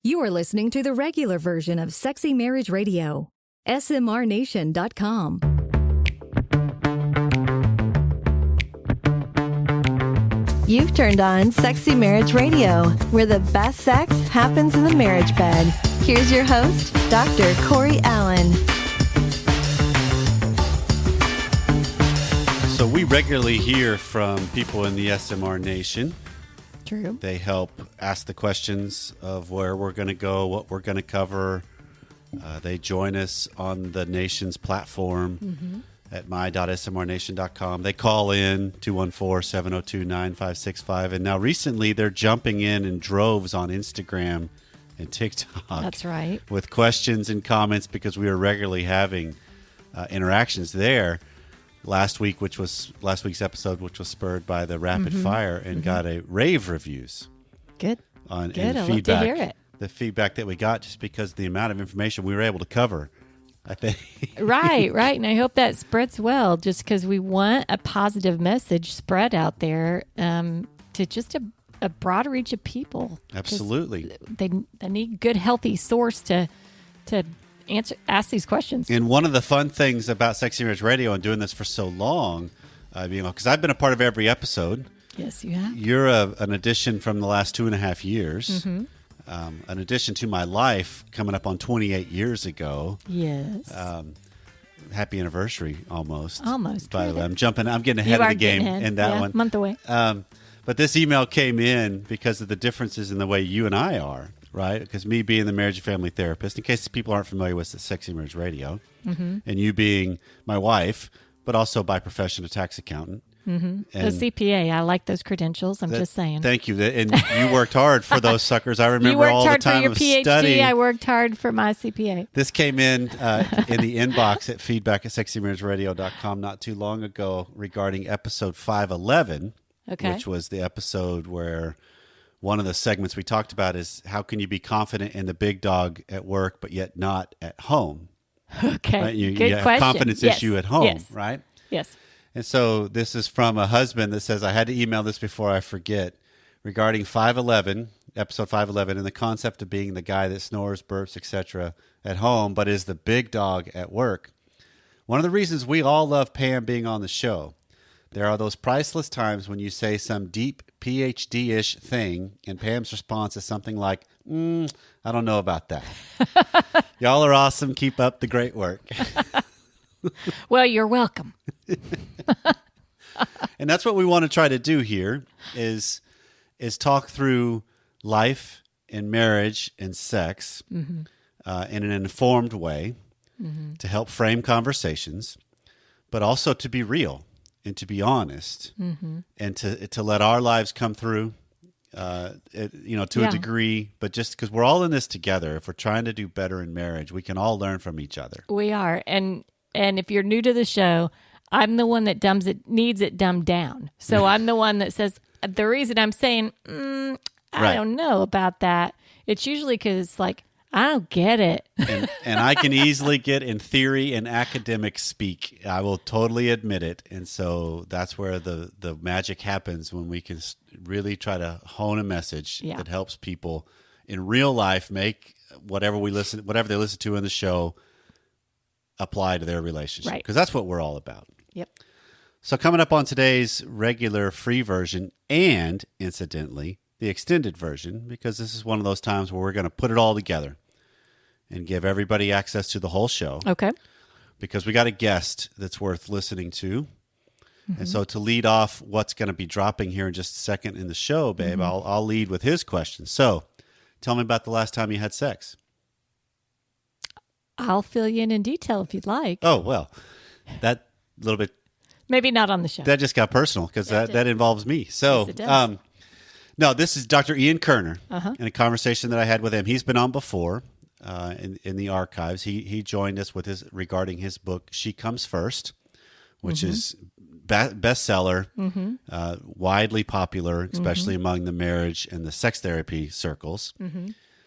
You are listening to the regular version of Sexy Marriage Radio. smrnation.com. You've turned on Sexy Marriage Radio, where the best sex happens in the marriage bed. Here's your host, Dr. Corey Allan. So we regularly hear from people in the SMR Nation. True. They help ask the questions of where we're going to go, what we're going to cover. They join us on the Nation's platform at my.smrnation.com. They call in 214-702-9565. And now recently they're jumping in droves on Instagram and TikTok. That's right. With questions and comments because we are regularly having interactions there. Last week's episode, which was spurred by the rapid fire and got a rave reviews. Good. Good. I love to hear it. The feedback that we got just because of the amount of information we were able to cover, I think. Right. And I hope that spreads well just because we want a positive message spread out there to just a broad reach of people. Absolutely. They need good, healthy source to ask these questions. And one of the fun things about Sexy Marriage Radio and doing this for so long, because I've been a part of every episode. Yes, you have. You're an addition from the last 2.5 years. An addition to my life coming up on 28 years ago. Yes. Happy anniversary almost. Almost. By the way, I'm getting ahead of the game in that one. Month away. But this email came in because of the differences in the way you and I are. Right, because me being the marriage and family therapist, in case people aren't familiar with Sexy Marriage Radio, and you being my wife, but also by profession a tax accountant. The CPA, I like those credentials. I'm just saying. Thank you, and you worked hard for those suckers. I remember all the time of studying. You worked hard for your PhD. I worked hard for my CPA. This came in the inbox at feedback@sexymarriageradio.com not too long ago regarding episode 511, which was the episode where one of the segments we talked about is how can you be confident in the big dog at work, but yet not at home? Okay, right? You good have question. A confidence issue at home, right? Yes. And so this is from a husband that says, I had to email this before I forget, regarding episode 511, and the concept of being the guy that snores, burps, etc. at home, but is the big dog at work. One of the reasons we all love Pam being on the show, there are those priceless times when you say some deep PhD-ish thing, and Pam's response is something like, I don't know about that. Y'all are awesome. Keep up the great work. Well, you're welcome. And that's what we want to try to do here is talk through life and marriage and sex in an informed way to help frame conversations, but also to be real. And to be honest, and to let our lives come through, to a degree. But just because we're all in this together, if we're trying to do better in marriage, we can all learn from each other. We are, and if you're new to the show, I'm the one that needs it dumbed down. So I'm the one that says the reason I'm saying I don't know about that. It's usually because it's like, I don't get it. And I can easily get in theory and academic speak. I will totally admit it. And so that's where the magic happens when we can really try to hone a message that helps people in real life make whatever they listen to in the show apply to their relationship. Right. Because that's what we're all about. Yep. So coming up on today's regular free version and, incidentally, the extended version, because this is one of those times where we're going to put it all together and give everybody access to the whole show. Okay. Because we got a guest that's worth listening to. And so to lead off what's going to be dropping here in just a second in the show, babe, I'll lead with his question. So tell me about the last time you had sex. I'll fill you in detail if you'd like. Oh, well, that little bit. Maybe not on the show. That just got personal because that involves me. So, yes, it does. No, this is Dr. Ian Kerner in a conversation that I had with him. He's been on before in the archives. He joined us with regarding his book, She Comes First, which is bestseller, widely popular, especially among the marriage and the sex therapy circles.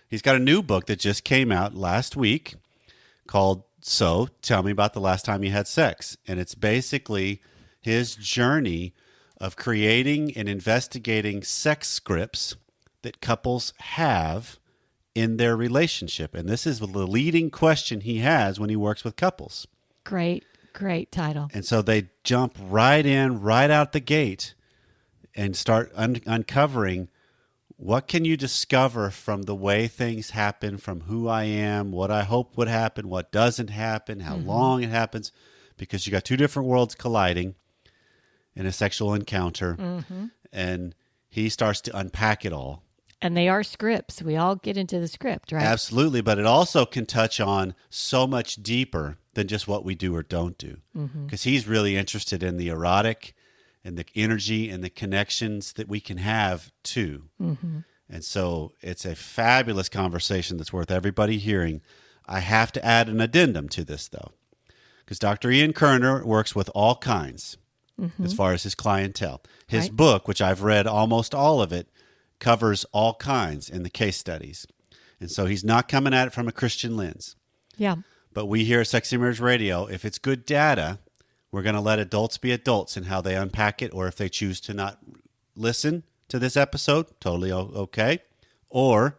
He's got a new book that just came out last week called So Tell Me About the Last Time You Had Sex. And it's basically his journey of creating and investigating sex scripts that couples have in their relationship. And this is the leading question he has when he works with couples. Great title. And so they jump right in, right out the gate, and start uncovering what can you discover from the way things happen, from who I am, what I hope would happen, what doesn't happen, how long it happens, because you got two different worlds colliding in a sexual encounter. And he starts to unpack it all. And they are scripts. We all get into the script, right? Absolutely. But it also can touch on so much deeper than just what we do or don't do. Because he's really interested in the erotic and the energy and the connections that we can have too. And so it's a fabulous conversation that's worth everybody hearing. I have to add an addendum to this, though, because Dr. Ian Kerner works with all kinds as far as his clientele. His book, which I've read almost all of it, covers all kinds in the case studies. And so he's not coming at it from a Christian lens. Yeah. But we here at Sexy Marriage Radio, if it's good data, we're going to let adults be adults in how they unpack it, or if they choose to not listen to this episode, totally okay. Or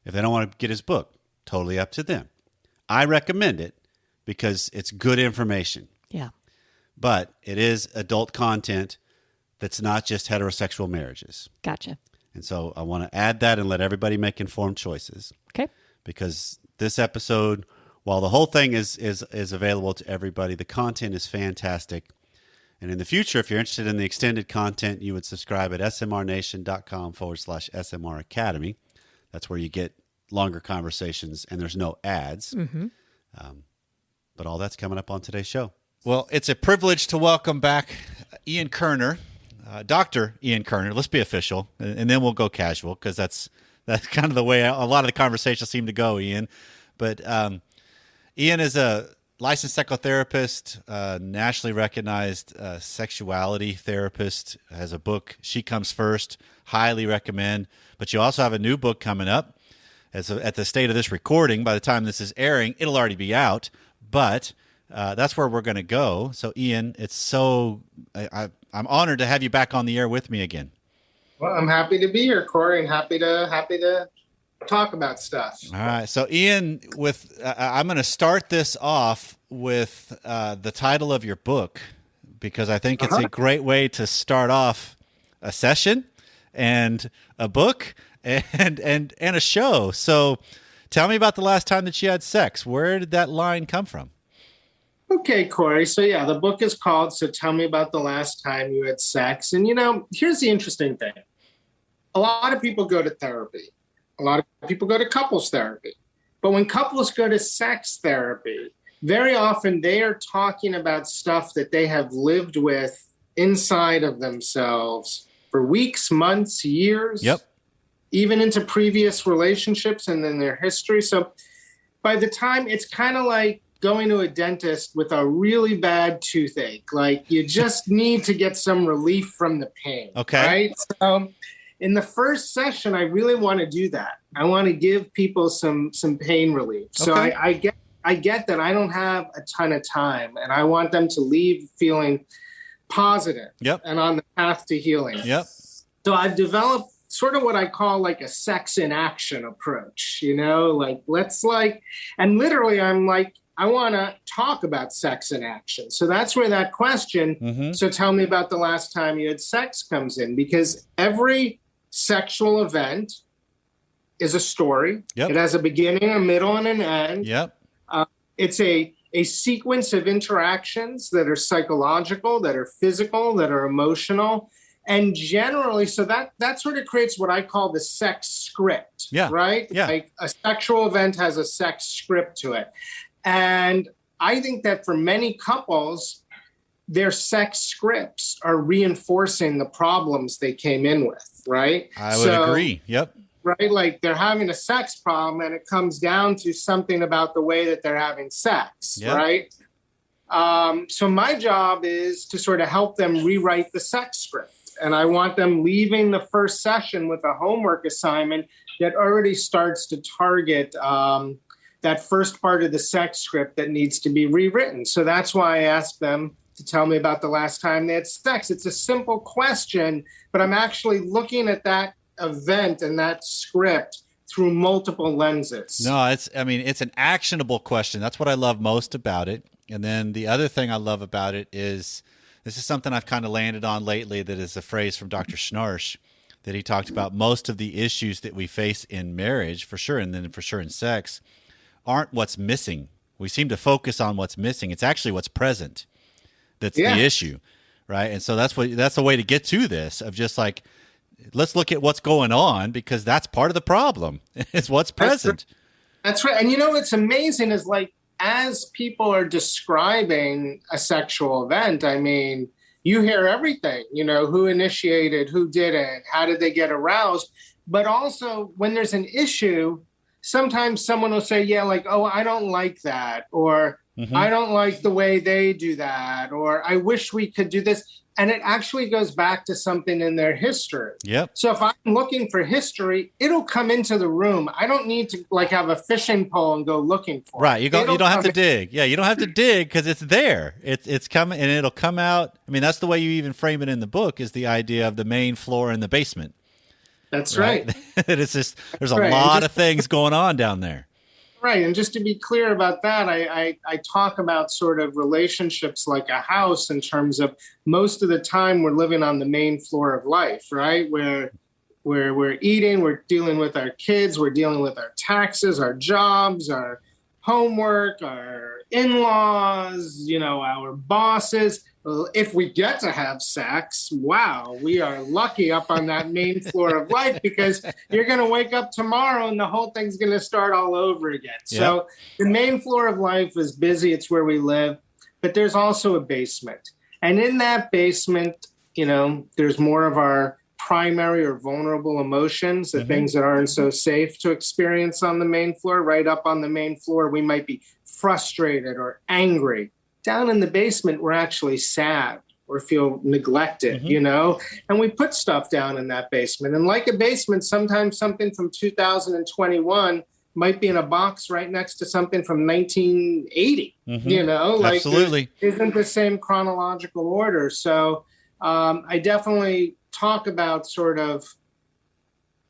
if they don't want to get his book, totally up to them. I recommend it because it's good information. Yeah. But it is adult content that's not just heterosexual marriages. Gotcha. And so I want to add that and let everybody make informed choices. Okay. Because this episode, while the whole thing is available to everybody, the content is fantastic. And in the future, if you're interested in the extended content, you would subscribe at smrnation.com/SMR Academy. That's where you get longer conversations and there's no ads. But all that's coming up on today's show. Well, it's a privilege to welcome back Ian Kerner. Dr. Ian Kerner, let's be official, and then we'll go casual, because that's kind of the way a lot of the conversations seem to go, Ian. But Ian is a licensed psychotherapist, nationally recognized sexuality therapist, has a book, She Comes First, highly recommend. But you also have a new book coming up. At the state of this recording, by the time this is airing, it'll already be out. But that's where we're going to go. So, Ian, I'm honored to have you back on the air with me again. Well, I'm happy to be here, Corey, and happy to talk about stuff. All right. So, Ian, I'm going to start this off with the title of your book, because I think it's a great way to start off a session and a book and a show. So, tell me about the last time that you had sex. Where did that line come from? Okay, Corey. So yeah, the book is called So Tell Me About the Last Time You Had Sex. And here's the interesting thing. A lot of people go to therapy. A lot of people go to couples therapy. But when couples go to sex therapy, very often they are talking about stuff that they have lived with inside of themselves for weeks, months, years, even into previous relationships and then their history. So by the time, it's kind of like going to a dentist with a really bad toothache. Like, you just need to get some relief from the pain. Okay. Right? So in the first session, I really want to do that. I want to give people some pain relief. So okay. I get that I don't have a ton of time, and I want them to leave feeling positive and on the path to healing. So I've developed sort of what I call like a sex in action approach, and literally I'm like, I want to talk about sex in action. So that's where that question, so tell me about the last time you had sex, comes in, because every sexual event is a story. It has a beginning, a middle, and an end. It's a sequence of interactions that are psychological, that are physical, that are emotional. And generally, so that sort of creates what I call the sex script, right? Like a sexual event has a sex script to it. And I think that for many couples, their sex scripts are reinforcing the problems they came in with, right? I would agree. Right? Like, they're having a sex problem, and it comes down to something about the way that they're having sex, right? So my job is to sort of help them rewrite the sex script. And I want them leaving the first session with a homework assignment that already starts to target that first part of the sex script that needs to be rewritten. So that's why I ask them to tell me about the last time they had sex. It's a simple question, but I'm actually looking at that event and that script through multiple lenses. No, it's an actionable question. That's what I love most about it. And then the other thing I love about it is, this is something I've kind of landed on lately, that is a phrase from Dr. Schnarch, that he talked about. Most of the issues that we face in marriage, for sure, and then for sure in sex, aren't what's missing. We seem to focus on what's missing. It's actually what's present that's the issue, right? And so that's the way to get to this, of just like, let's look at what's going on, because that's part of the problem. It's what's present. That's right. And what's amazing is, like, as people are describing a sexual event, I mean, you hear everything, who initiated, who did it, how did they get aroused? But also, when there's an issue, sometimes someone will say, yeah, like, oh, I don't like that, or I don't like the way they do that, or I wish we could do this. And it actually goes back to something in their history. Yep. So if I'm looking for history, it'll come into the room. I don't need to like have a fishing pole and go looking for it. Right. You don't have to dig. Yeah, you don't have to dig, because it's there. It's coming, and it'll come out. I mean, that's the way you even frame it in the book, is the idea of the main floor and the basement. That's right. It's just, there's a lot of things going on down there. Right. And just to be clear about that, I talk about sort of relationships like a house, in terms of most of the time we're living on the main floor of life, right? Where we're eating, we're dealing with our kids, we're dealing with our taxes, our jobs, our homework, our in-laws, our bosses. If we get to have sex, wow, we are lucky up on that main floor of life, because you're going to wake up tomorrow and the whole thing's going to start all over again. Yep. So the main floor of life is busy. It's where we live. But there's also a basement. And in that basement, there's more of our primary or vulnerable emotions, the things that aren't so safe to experience on the main floor. Right up on the main floor, we might be frustrated or angry. Down in the basement, we're actually sad or feel neglected, and we put stuff down in that basement. And like a basement, sometimes something from 2021 might be in a box right next to something from 1980, like absolutely isn't the same chronological order. So I definitely talk about sort of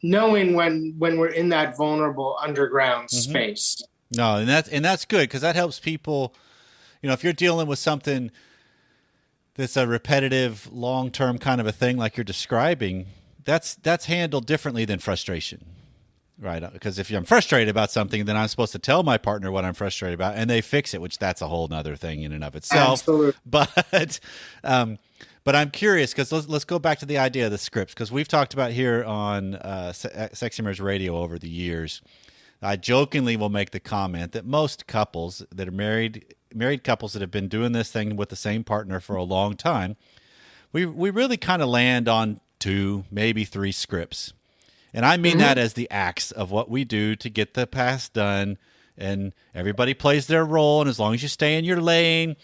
knowing when we're in that vulnerable underground space. No, and that's good, because that helps people. If you're dealing with something that's a repetitive, long-term kind of a thing like you're describing, that's handled differently than frustration, right? Because if I'm frustrated about something, then I'm supposed to tell my partner what I'm frustrated about, and they fix it, which that's a whole nother thing in and of itself. Absolutely. But I'm curious, because let's go back to the idea of the scripts, because we've talked about here on Sexy Marriage Radio over the years. I jokingly will make the comment that most couples that are married couples that have been doing this thing with the same partner for a long time, we really kind of land on 2, maybe 3 scripts. And I mean that as the acts of what we do to get the task done, and everybody plays their role, and as long as you stay in your lane,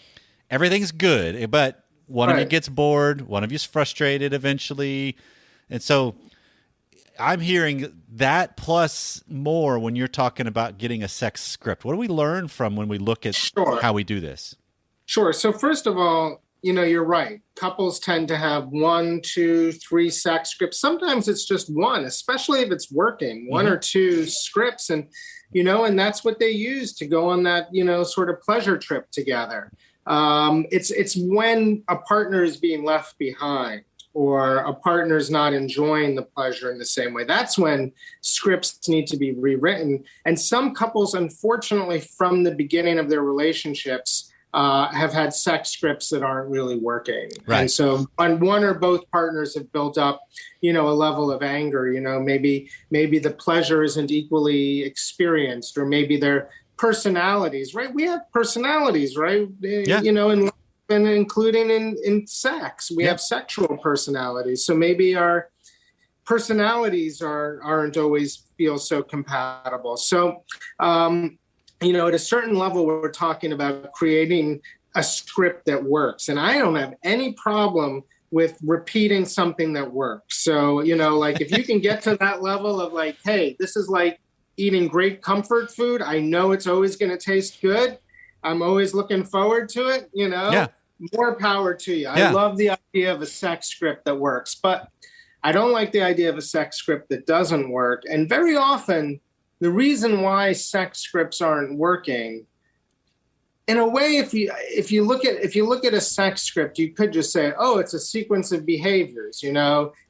everything's good. But one of you gets bored, one of you's frustrated eventually. And so I'm hearing that plus more when you're talking about getting a sex script. What do we learn from when we look at how we do this? Sure. So first of all, you're right. Couples tend to have 1, 2, 3 sex scripts. Sometimes it's just one, especially if it's working, 1 or 2 scripts. And, and that's what they use to go on that, sort of pleasure trip together. It's when a partner is being left behind, or a partner's not enjoying the pleasure in the same way. That's when scripts need to be rewritten. And some couples, unfortunately, from the beginning of their relationships, have had sex scripts that aren't really working. Right. And so when one or both partners have built up, a level of anger, maybe the pleasure isn't equally experienced, or maybe their personalities, right? We have personalities, right? Yeah. And including in sex, we have sexual personalities. So maybe our personalities aren't always feel so compatible. So, at a certain level, we're talking about creating a script that works. And I don't have any problem with repeating something that works. So, like if you can get to that level of like, hey, this is like eating great comfort food. I know it's always going to taste good. I'm always looking forward to it, more power to you. I love the idea of a sex script that works. But I don't like the idea of a sex script that doesn't work. And very often, the reason why sex scripts aren't working, in a way, if you look at a sex script, you could just say, oh, it's a sequence of behaviors.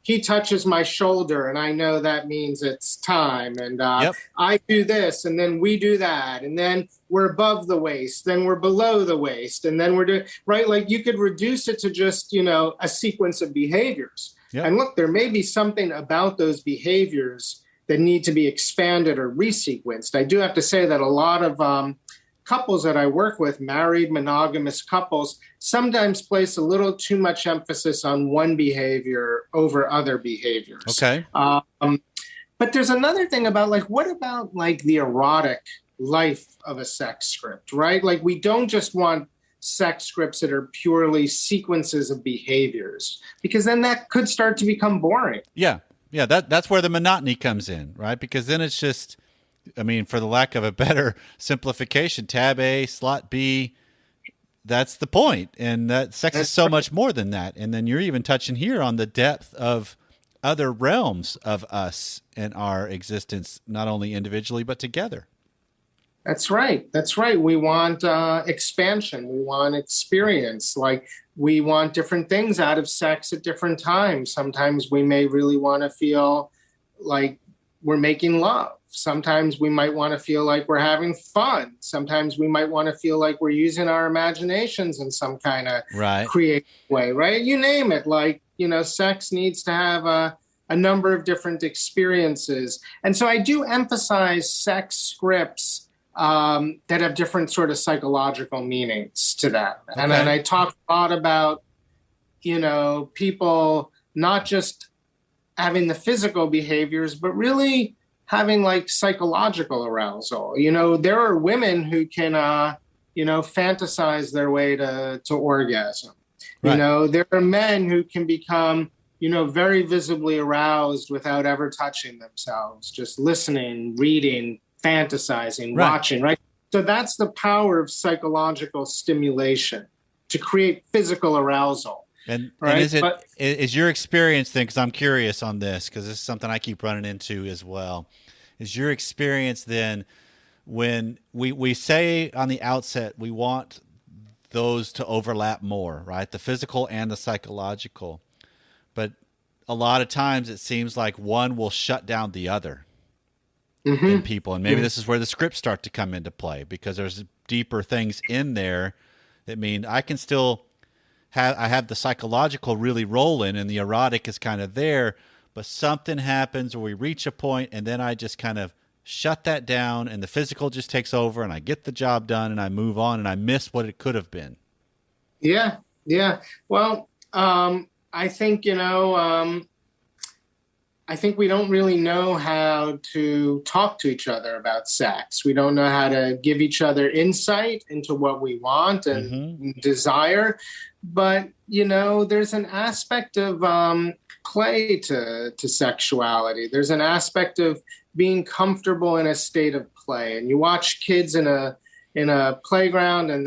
He touches my shoulder, and I know that means it's time. And I do this, and then we do that, and then we're above the waist, then we're below the waist, and then we're doing right. Like you could reduce it to just a sequence of behaviors. Yep. And look, there may be something about those behaviors that need to be expanded or resequenced. I do have to say that a lot of couples that I work with, married, monogamous couples, sometimes place a little too much emphasis on one behavior over other behaviors. Okay. But there's another thing about what about the erotic life of a sex script, right? Like we don't just want sex scripts that are purely sequences of behaviors, because then that could start to become boring. Yeah. Yeah. That's where the monotony comes in, right? Because then it's just, for the lack of a better simplification, tab A, slot B, that's the point. And that sex is so much more than that. And then you're even touching here on the depth of other realms of us and our existence, not only individually, but together. That's right. That's right. We want expansion. We want experience. We want different things out of sex at different times. Sometimes we may really want to feel like we're making love. Sometimes we might want to feel like we're having fun. Sometimes we might want to feel like we're using our imaginations in some kind of creative way, right? You name it. Sex needs to have a number of different experiences. And so I do emphasize sex scripts that have different sort of psychological meanings to that. Okay. And I talk a lot about, people not just having the physical behaviors, but really having psychological arousal. There are women who can, fantasize their way to orgasm. Right. There are men who can become, very visibly aroused without ever touching themselves, just listening, reading, fantasizing, watching, right? So that's the power of psychological stimulation to create physical arousal. And is your experience then, because I'm curious on this, because this is something I keep running into as well, is your experience then when we say on the outset we want those to overlap more, right? The physical and the psychological. But a lot of times it seems like one will shut down the other in people. And maybe this is where the scripts start to come into play, because there's deeper things in there that mean I can still I have the psychological really rolling and the erotic is kind of there, but something happens where we reach a point and then I just kind of shut that down and the physical just takes over and I get the job done and I move on and I miss what it could have been. Yeah. Yeah. Well, I think, I think we don't really know how to talk to each other about sex. We don't know how to give each other insight into what we want and desire. But, there's an aspect of play to sexuality. There's an aspect of being comfortable in a state of play. And you watch kids in a playground and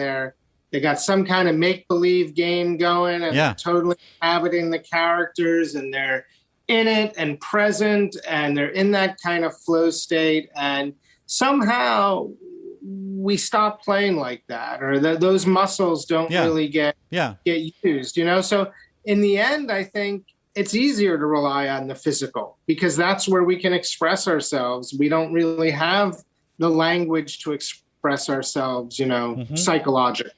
they got some kind of make-believe game going and they're totally inhabiting the characters and they're in it and present and they're in that kind of flow state. And somehow we stop playing like that, or those muscles don't really get used, So in the end, I think it's easier to rely on the physical because that's where we can express ourselves. We don't really have the language to express ourselves, psychologically.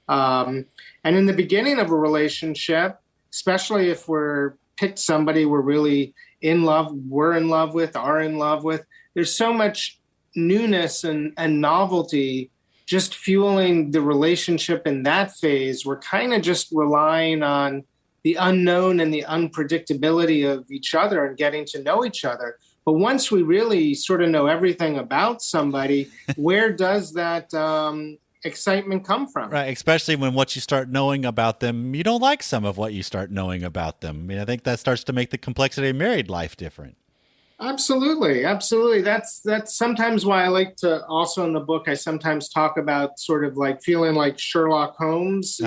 And in the beginning of a relationship, especially if we're picked somebody we're really in love with, are in love with, there's so much newness and novelty just fueling the relationship in that phase. We're kind of just relying on the unknown and the unpredictability of each other and getting to know each other. But once we really sort of know everything about somebody, where does that excitement come from? Right, especially when what you start knowing about them, you don't like some of what you start knowing about them. I think that starts to make the complexity of married life different. Absolutely. That's sometimes why I like to also in the book, I sometimes talk about sort of like feeling like Sherlock Holmes,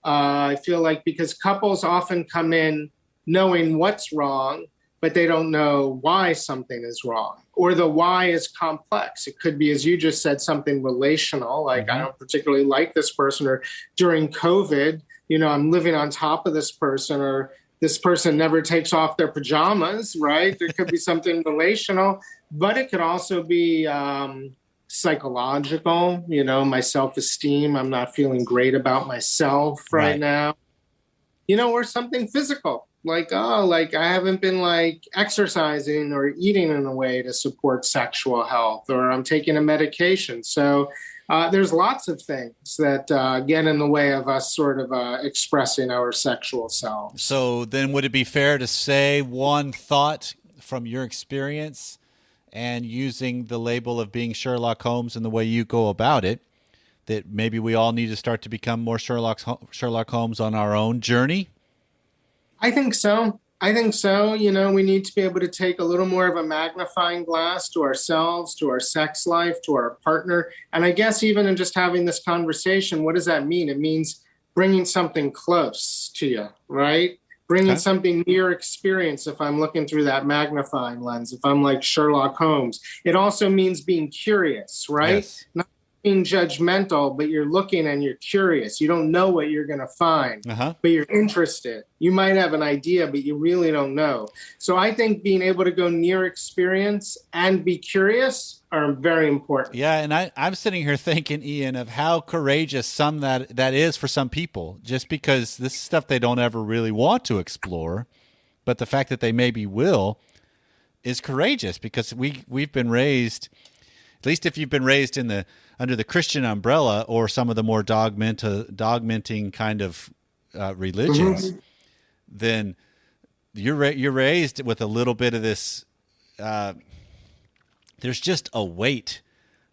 I feel like because couples often come in knowing what's wrong, but they don't know why something is wrong, or the why is complex. It could be, as you just said, something relational, like I don't particularly like this person, or during COVID, I'm living on top of this person, or this person never takes off their pajamas, right? There could be something relational, but it could also be psychological, my self-esteem. I'm not feeling great about myself right now, or something physical. Like I haven't been exercising or eating in a way to support sexual health, or I'm taking a medication. So there's lots of things that get in the way of us sort of expressing our sexual selves. So then would it be fair to say one thought from your experience and using the label of being Sherlock Holmes and the way you go about it, that maybe we all need to start to become more Sherlock Holmes on our own journey? I think so. We need to be able to take a little more of a magnifying glass to ourselves, to our sex life, to our partner. And I guess even in just having this conversation, what does that mean? It means bringing something close to you, right? Bringing something near experience if I'm looking through that magnifying lens, if I'm like Sherlock Holmes. It also means being curious, right? Yes. Not being judgmental, but you're looking and you're curious. You don't know what you're going to find, but you're interested. You might have an idea, but you really don't know. So I think being able to go near experience and be curious are very important. Yeah, and I'm sitting here thinking, Ian, of how courageous that is for some people, just because this is stuff they don't ever really want to explore, but the fact that they maybe will is courageous, because we've been raised, at least if you've been raised under the Christian umbrella or some of the more dogmenting kind of religions, then you're raised with a little bit of this. There's just a weight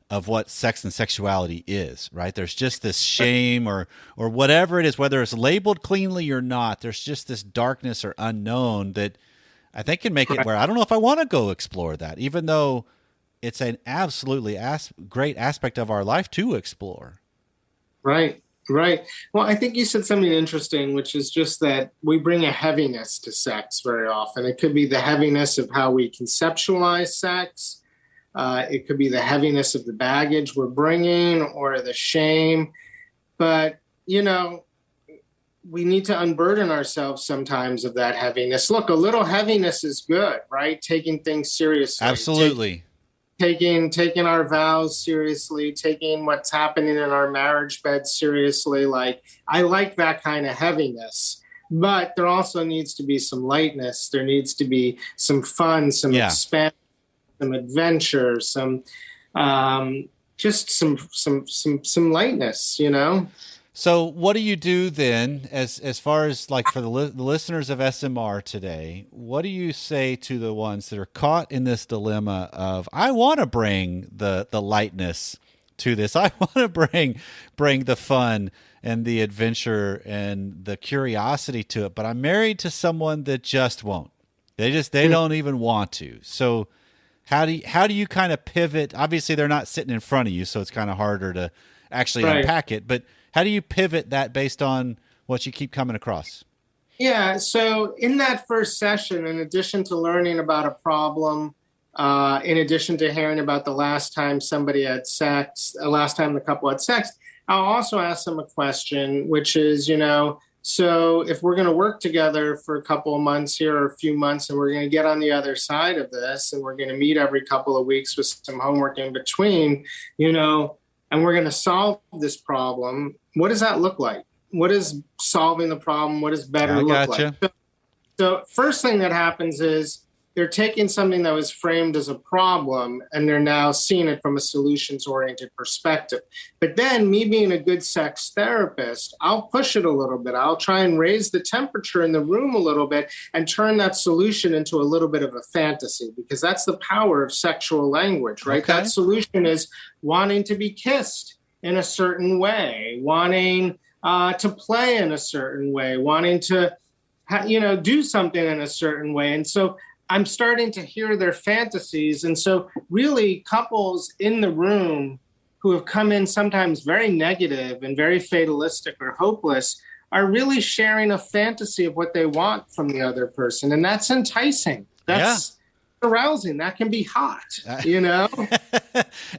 of what sex and sexuality is, right? There's just this shame or whatever it is, whether it's labeled cleanly or not. There's just this darkness or unknown that I think can make it where I don't know if I want to go explore that, even though it's an absolutely great aspect of our life to explore. Right. Well, I think you said something interesting, which is just that we bring a heaviness to sex very often. It could be the heaviness of how we conceptualize sex. It could be the heaviness of the baggage we're bringing, or the shame. But, we need to unburden ourselves sometimes of that heaviness. Look, a little heaviness is good, right? Taking things seriously. Absolutely. Taking our vows seriously, taking what's happening in our marriage bed seriously. I like that kind of heaviness, but there also needs to be some lightness. There needs to be some fun, some expansion, some adventure, some lightness, So what do you do then, as far as for the listeners of SMR today? What do you say to the ones that are caught in this dilemma of, I want to bring the lightness to this, I want to bring the fun and the adventure and the curiosity to it, but I'm married to someone that just won't. They don't even want to. So how do you kind of pivot? Obviously, they're not sitting in front of you, so it's kind of harder to actually unpack it, but how do you pivot that based on what you keep coming across? Yeah, so in that first session, in addition to learning about a problem, in addition to hearing about the last time last time the couple had sex, I'll also ask them a question, which is, so if we're going to work together for a couple of months here, or a few months, and we're going to get on the other side of this, and we're going to meet every couple of weeks with some homework in between, and we're going to solve this problem, what does that look like? What is solving the problem? What does better look like? So first thing that happens is they're taking something that was framed as a problem, and they're now seeing it from a solutions-oriented perspective. But then, me being a good sex therapist, I'll push it a little bit. I'll try and raise the temperature in the room a little bit and turn that solution into a little bit of a fantasy, because that's the power of sexual language, right? Okay. That solution is wanting to be kissed in a certain way, wanting to play in a certain way, wanting to, do something in a certain way. And so I'm starting to hear their fantasies. And so really couples in the room who have come in sometimes very negative and very fatalistic or hopeless are really sharing a fantasy of what they want from the other person. And that's enticing. That's arousing. That can be hot, you know?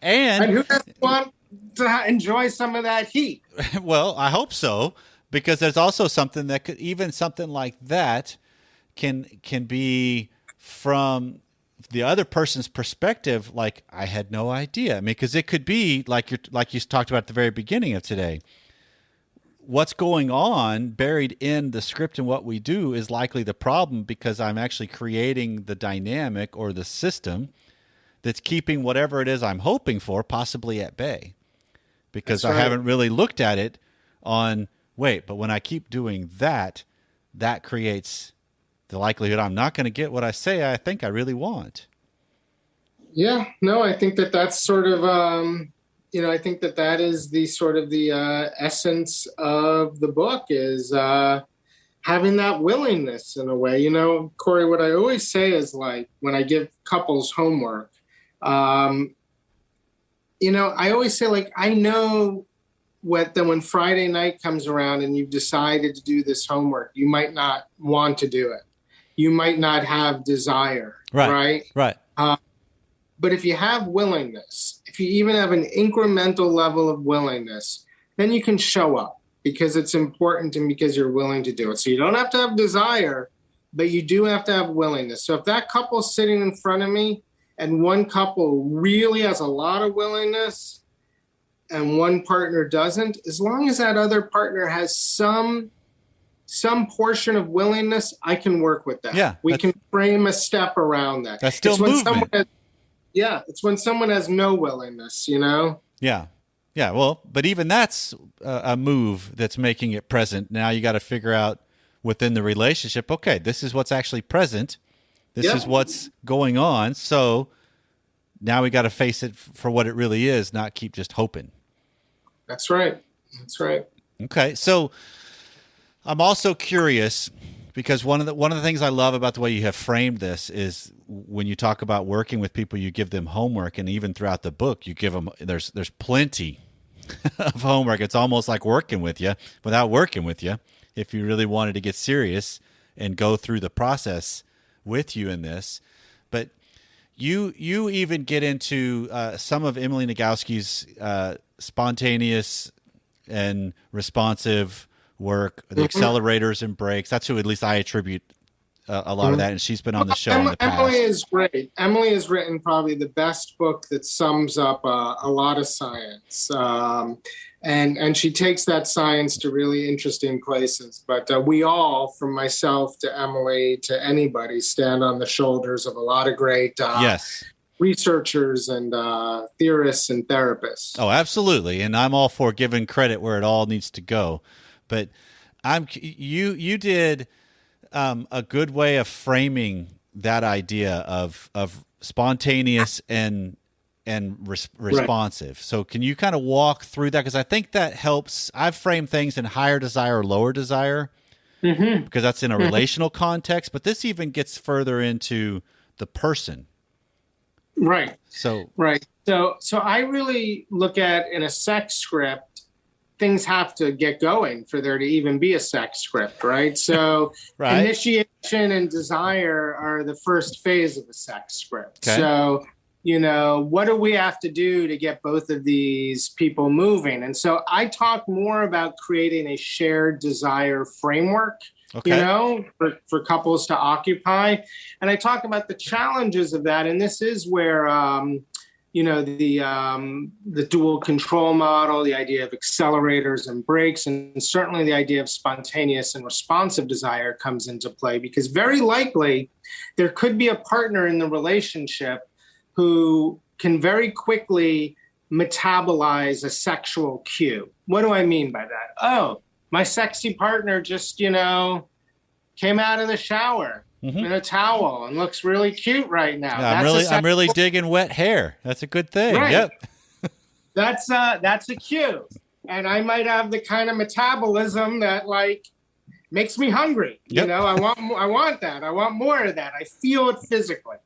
and who doesn't want to enjoy some of that heat? Well, I hope so, because there's also something that could, even something like that can be from the other person's perspective. Like, I had no idea. I mean, because it could be like you talked about at the very beginning of today. What's going on buried in the script and what we do is likely the problem, because I'm actually creating the dynamic or the system that's keeping whatever it is I'm hoping for possibly at bay, because I haven't really looked at it on, wait, but when I keep doing that, that creates the likelihood I'm not going to get what I say I think I really want. Yeah, no, I think that's sort of, I think that is the sort of the essence of the book, is having that willingness in a way. You know, Corey, what I always say is, like, when I give couples homework, I always say, like, I know that when Friday night comes around and you've decided to do this homework, you might not want to do it. You might not have desire, right? But if you have willingness, if you even have an incremental level of willingness, then you can show up, because it's important and because you're willing to do it. So you don't have to have desire, but you do have to have willingness. So if that couple's sitting in front of me and one couple really has a lot of willingness and one partner doesn't, as long as that other partner has some portion of willingness, I can work with that. Yeah, we can frame a step around that. That's still movement. It's when someone has no willingness, you know? Yeah. Yeah. Well, but even that's a move that's making it present. Now you got to figure out within the relationship, okay, this is what's actually present. This is what's going on. So now we got to face it for what it really is, not keep just hoping. That's right. That's right. Okay. So I'm also curious, because one of the things I love about the way you have framed this is when you talk about working with people, you give them homework, and even throughout the book, you give them, there's plenty of homework. It's almost like working with you without working with you, if you really wanted to get serious and go through the process with you in this. But you even get into some of Emily Nagoski's spontaneous and responsive work, the accelerators and brakes. That's who at least I attribute a lot of that, and she's been on the show in the past. Emily is great. Emily has written probably the best book that sums up a lot of science, and she takes that science to really interesting places. But we all, from myself to Emily to anybody, stand on the shoulders of a lot of great researchers and theorists and therapists. Oh, absolutely, and I'm all for giving credit where it all needs to go. But you did a good way of framing that idea of spontaneous and responsive. Right. So can you kind of walk through that? Because I think that helps. I've framed things in higher desire or lower desire, because that's in a relational context. But this even gets further into the person. Right. So I really look at, in a sex script, things have to get going for there to even be a sex script, right? So initiation and desire are the first phase of a sex script. Okay. So, what do we have to do to get both of these people moving? And so I talk more about creating a shared desire framework, for couples to occupy. And I talk about the challenges of that. And this is where, the dual control model, the idea of accelerators and brakes, and certainly the idea of spontaneous and responsive desire comes into play, because very likely there could be a partner in the relationship who can very quickly metabolize a sexual cue. What do I mean by that? Oh, my sexy partner just, came out of the shower in a towel and looks really cute right now. Yeah, I'm really digging wet hair. That's a good thing. Right. Yep. That's a cue. And I might have the kind of metabolism that makes me hungry. Yep. I want that. I want more of that. I feel it physically.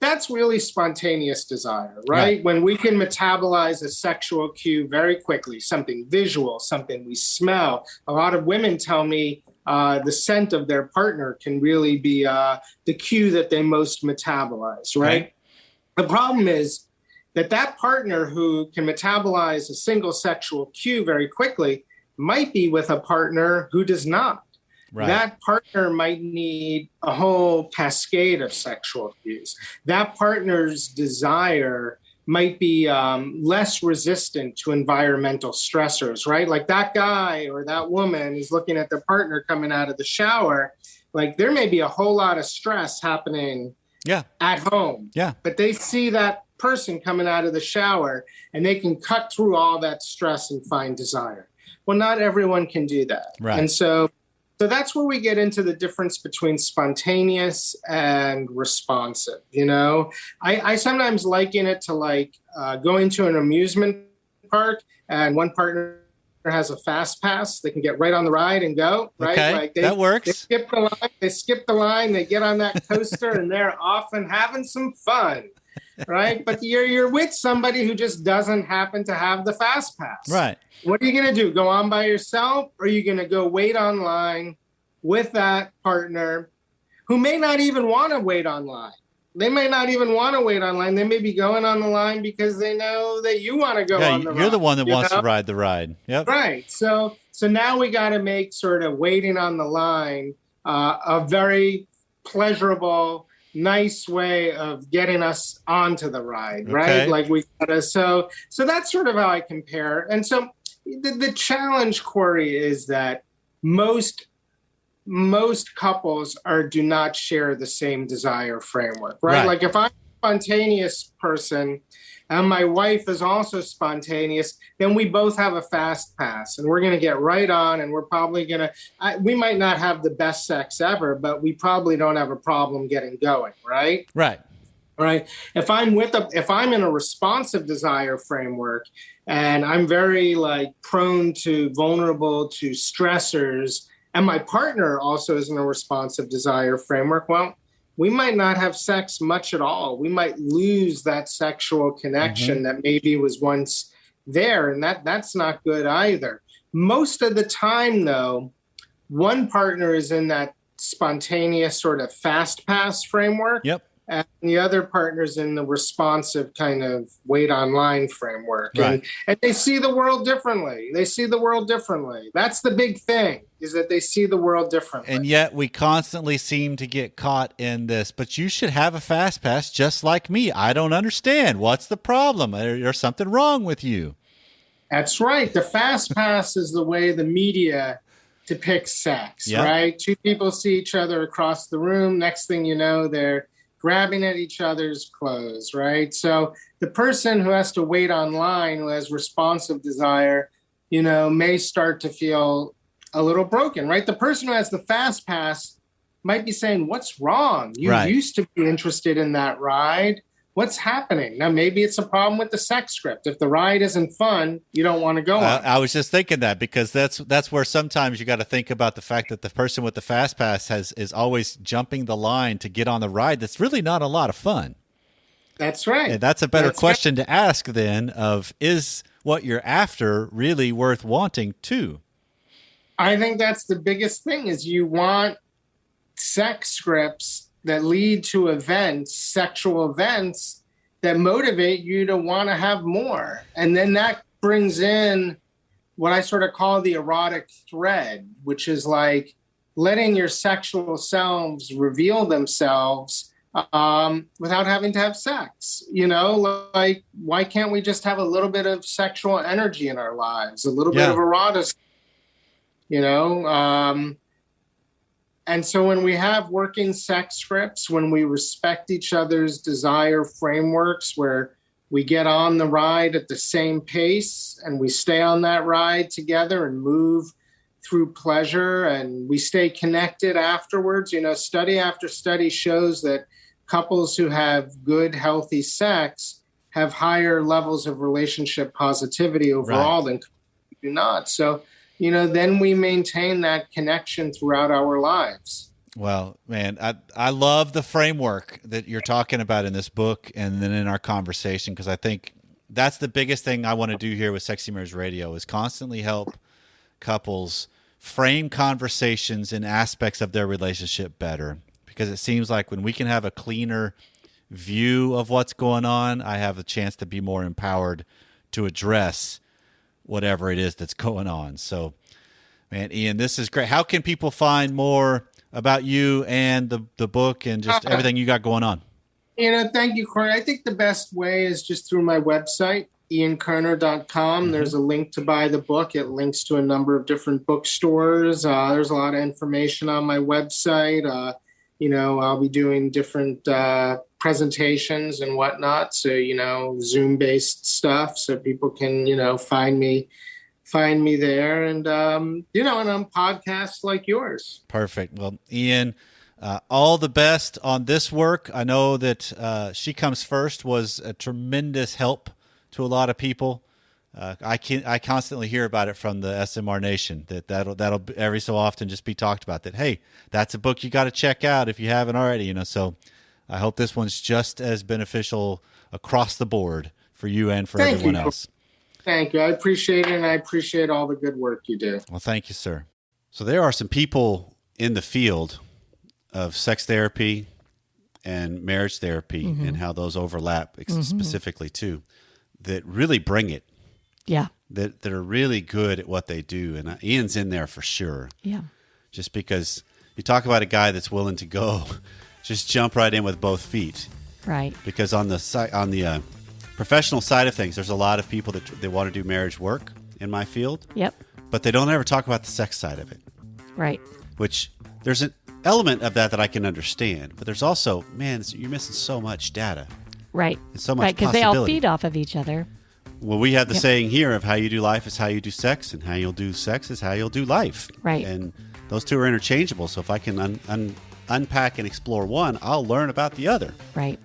That's really spontaneous desire, right? When we can metabolize a sexual cue very quickly, something visual, something we smell. A lot of women tell me the scent of their partner can really be the cue that they most metabolize, right? The problem is that partner who can metabolize a single sexual cue very quickly might be with a partner who does not. Right. That partner might need a whole cascade of sexual cues. That partner's desire might be less resistant to environmental stressors, right? Like that guy or that woman is looking at their partner coming out of the shower. Like there may be a whole lot of stress happening at home. Yeah. But they see that person coming out of the shower and they can cut through all that stress and find desire. Well, not everyone can do that. Right. And so that's where we get into the difference between spontaneous and responsive. You know, I sometimes liken it to like going to an amusement park and one partner has a fast pass. They can get right on the ride and go, right? Okay, like that works. They skip the line, they get on that coaster and they're off and having some fun. Right. But you're with somebody who just doesn't happen to have the fast pass. Right. What are you going to do? Go on by yourself? Or are you going to go wait online with that partner who may not even want to wait online? They may not even want to wait online. They may be going on the line because they know that you want to go on the ride. You're the one that wants to ride the ride. Yep. Right. So now we got to make sort of waiting on the line a very pleasurable, nice way of getting us onto the ride, right? Like we gotta, so that's sort of how I compare. And so the challenge, Corey, is that most couples do not share the same desire framework, right? Like if I'm a spontaneous person and my wife is also spontaneous, then we both have a fast pass and we're going to get right on and we're probably going to, we might not have the best sex ever, but we probably don't have a problem getting going, right? Right. Right. If I'm in a responsive desire framework and I'm very like prone to vulnerable to stressors and my partner also is in a responsive desire framework, well, we might not have sex much at all. We might lose that sexual connection that maybe was once there, and that's not good either. Most of the time, though, one partner is in that spontaneous sort of fast pass framework. Yep. And the other partner's in the responsive kind of wait online framework. Right. And they see the world differently. That's the big thing, is that they see the world differently. And yet we constantly seem to get caught in this, but you should have a fast pass just like me. I don't understand. What's the problem? There's something wrong with you. That's right. The fast pass is the way the media depicts sex, right? Two people see each other across the room. Next thing you know, they're grabbing at each other's clothes, right? So the person who has to wait online, who has responsive desire, you know, may start to feel a little broken, right? The person who has the fast pass might be saying, what's wrong? You used to be interested in that ride. What's happening? Now, maybe it's a problem with the sex script. If the ride isn't fun, you don't want to go on. I was just thinking that, because that's where sometimes you got to think about the fact that the person with the fast pass is always jumping the line to get on the ride. That's really not a lot of fun. That's right. And that's a better question to ask then of, is what you're after really worth wanting too? I think that's the biggest thing, is you want sex scripts that lead to events, sexual events that motivate you to want to have more. And then that brings in what I sort of call the erotic thread, which is like letting your sexual selves reveal themselves without having to have sex. You know, like, why can't we just have a little bit of sexual energy in our lives, a little bit of eroticism, you know? And so when we have working sex scripts, when we respect each other's desire frameworks, where we get on the ride at the same pace and we stay on that ride together and move through pleasure and we stay connected afterwards, you know, study after study shows that couples who have good, healthy sex have higher levels of relationship positivity overall than couples who do not. So, you know, then we maintain that connection throughout our lives. Well, man, I love the framework that you're talking about in this book and then in our conversation, because I think that's the biggest thing I want to do here with Sexy Marriage Radio is constantly help couples frame conversations and aspects of their relationship better, because it seems like when we can have a cleaner view of what's going on, I have a chance to be more empowered to address whatever it is that's going on. So, man, Ian, this is great. How can people find more about you and the book and just everything you got going on? Thank you, Corey. I think the best way is just through my website, iankerner.com. Mm-hmm. There's a link to buy the book. It links to a number of different bookstores. There's a lot of information on my website. I'll be doing different presentations and whatnot. So, Zoom-based stuff so people can, find me there and, and on podcasts like yours. Perfect. Well, Ian, all the best on this work. I know that She Comes First was a tremendous help to a lot of people. I constantly hear about it from the SMR Nation that'll every so often just be talked about that. Hey, that's a book you got to check out if you haven't already. So I hope this one's just as beneficial across the board for you and for everyone else. Thank you. I appreciate it, and I appreciate all the good work you do. Well, thank you, sir. So there are some people in the field of sex therapy and marriage therapy and how those overlap specifically too, that really bring it. Yeah. That are really good at what they do. And Ian's in there for sure. Yeah. Just because you talk about a guy that's willing to go, just jump right in with both feet. Right. Because on the professional side of things, there's a lot of people that they want to do marriage work in my field. Yep. But they don't ever talk about the sex side of it. Right. Which there's an element of that I can understand. But there's also, man, you're missing so much data. Right. And so much because they all feed off of each other. Well, we have the saying here of how you do life is how you do sex, and how you'll do sex is how you'll do life. Right. And those two are interchangeable. So if I can unpack and explore one, I'll learn about the other. Right.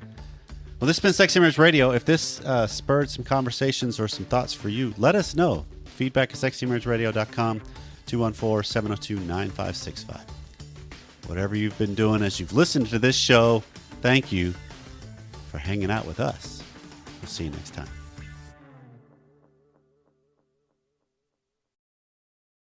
Well, this has been Sexy Marriage Radio. If this spurred some conversations or some thoughts for you, let us know. Feedback at sexymarriageradio.com, 214-702-9565. Whatever you've been doing as you've listened to this show, thank you for hanging out with us. We'll see you next time.